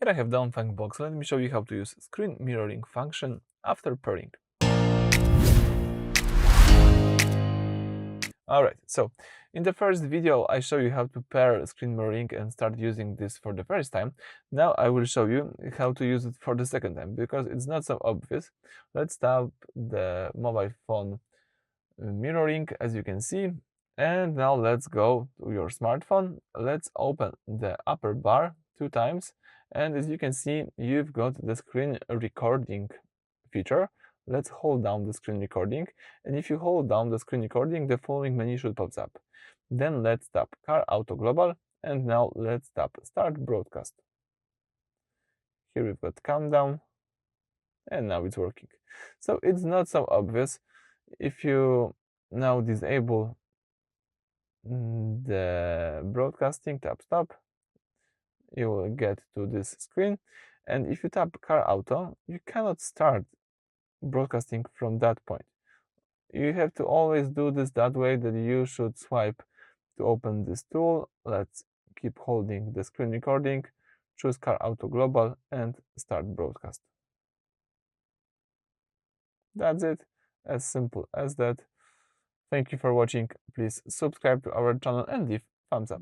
Here I have Dongfeng Box. Let me show you how to use screen mirroring function after pairing. Alright, so in the first video I show you how to pair screen mirroring and start using this for the first time. Now I will show you how to use it for the second time because it's not so obvious. Let's tap the mobile phone mirroring, as you can see, and now let's go to your smartphone. Let's open the upper bar 2 times, and as you can see you've got the screen recording feature. Let's hold down the screen recording, and if you hold down the screen recording, the following menu should pop up. Then let's tap Car Auto Global, and now let's tap Start Broadcast. Here we've got countdown, and now it's working. So it's not so obvious. If you now disable the broadcasting, tap stop, you will get to this screen, and if you tap Car Auto, you cannot start broadcasting from that point. You have to always do this that way, that you should swipe to open this tool. Let's keep holding the screen recording, choose Car Auto Global, and start broadcast. That's it, as simple as that. Thank you for watching. Please subscribe to our channel and leave thumbs up.